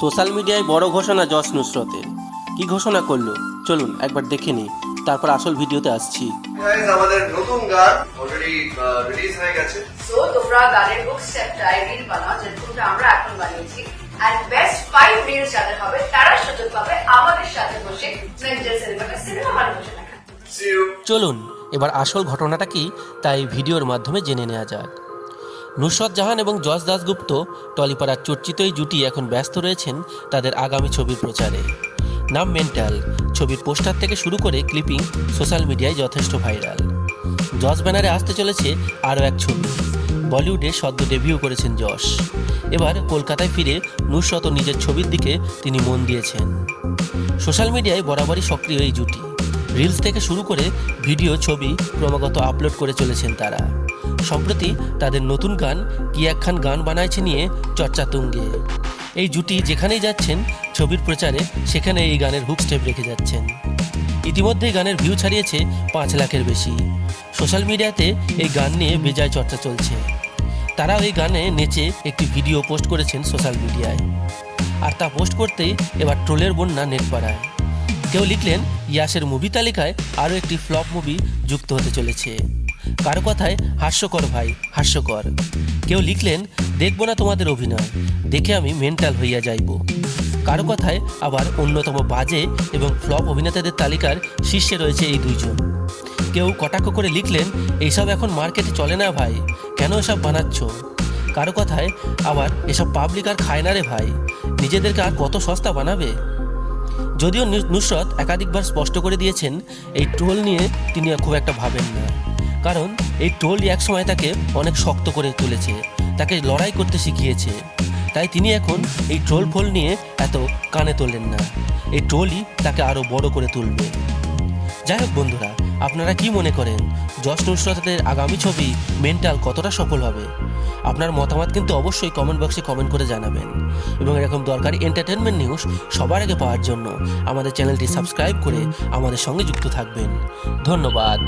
Social মিডিয়ায় বড় ঘোষণা যশ নুসরতের। কি ঘোষণা করলো চলুন একবার দেখে নিই, তারপর আসল ভিডিওতে আসছি। আমাদের নতুন গান অলরেডি রিলিজ হয়ে গেছে। সো তোমরা গানের বুক স্টেপটায় রিল বানাও, যেরকমটা আমরা এখন বানিয়েছি। আর বেস্ট 5 রিলস যাদের হবে তারা সুযোগ পাবে আমাদের সাথে বসে মেন্টাল সিনেমা হলে বসে দেখা। See you. চলুন এবার আসল ঘটনাটা কি তাই ভিডিওর মাধ্যমে জেনে নেওয়া যাক। নুসরত জাহান এবং যশ দাশগুপ্ত টলিপাড়ার চর্চিত এই জুটি এখন ব্যস্ত রয়েছেন তাদের আগামী ছবির প্রচারে। নাম মেন্টাল। ছবির পোস্টার থেকে শুরু করে ক্লিপিং সোশ্যাল মিডিয়ায় যথেষ্ট ভাইরাল। যশ ব্যানারে আসতে চলেছে আরও এক ছবি। বলিউডে সদ্য ডেবিউ করেছেন যশ। এবার কলকাতায় ফিরে নুসরত ও নিজের ছবির দিকে তিনি মন দিয়েছেন। সোশ্যাল মিডিয়ায় বরাবরই সক্রিয় এই জুটি। রিলস থেকে শুরু করে ভিডিও ছবি ক্রমাগত আপলোড করে চলেছেন তারা। সম্প্রতি তাদের নতুন গান কি একখান গান বানাইছে নিয়ে চর্চা তুঙ্গে। এই জুটি যেখানেই যাচ্ছেন ছবির প্রচারে সেখানে এই গানের হুক স্টেপ রেখে যাচ্ছেন। ইতিমধ্যেই গানের ভিউ ছাড়িয়েছে 5 লাখের বেশি। সোশ্যাল মিডিয়াতে এই গান নিয়ে বেজায় চর্চা চলছে। তারাও এই গানে নেচে একটি ভিডিও পোস্ট করেছেন সোশ্যাল মিডিয়ায়। আর তা পোস্ট করতেই এবার ট্রোলের বন্যা নেট পাড়ায়। কেউ লিখলেন ইয়াসের মুভি তালিকায় আরও একটি ফ্লপ মুভি যুক্ত হতে চলেছে। কারো কথায় হাস্যকর ভাই হাস্যকর। কেউ লিখলেন দেখব না তোমাদের অভিনয়, দেখে আমি মেন্টাল হইয়া যাইব। কারো কথায় আবার অন্যতম বাজে এবং ফ্লপ অভিনেতাদের তালিকার শীর্ষে রয়েছে এই দুইজন। কেউ কটাক্ষ করে লিখলেন এইসব এখন মার্কেটে চলে না ভাই, কেন এসব বানাচ্ছ। কারো কথায় আবার এসব পাবলিক আর খায় না রে ভাই, নিজেদেরকে আর কত সস্তা বানাবে। যদিও নুসরত একাধিকবার স্পষ্ট করে দিয়েছেন এই ট্রোল নিয়ে তিনি খুব একটা ভাবেন না, কারণ এই ট্রোলই একসময় তাকে অনেক শক্ত করে তুলেছে, তাকে লড়াই করতে শিখিয়েছে। তাই তিনি এখন এই ট্রোল ফোল নিয়ে এত কানে তোলেন না। এই ট্রোলই তাকে আরও বড় করে তুলবে। যাই হোক বন্ধুরা, আপনারা কি মনে করেন যশ নুসরতের আগামী ছবি মেন্টাল কতটা সফল হবে? আপনার মতামত কিন্তু অবশ্যই কমেন্ট বক্সে কমেন্ট করে জানাবেন। এবং এরকম দরকারি এন্টারটেনমেন্ট নিউজ সবার আগে পাওয়ার জন্য আমাদের চ্যানেলটি সাবস্ক্রাইব করে আমাদের সঙ্গে যুক্ত থাকবেন। ধন্যবাদ।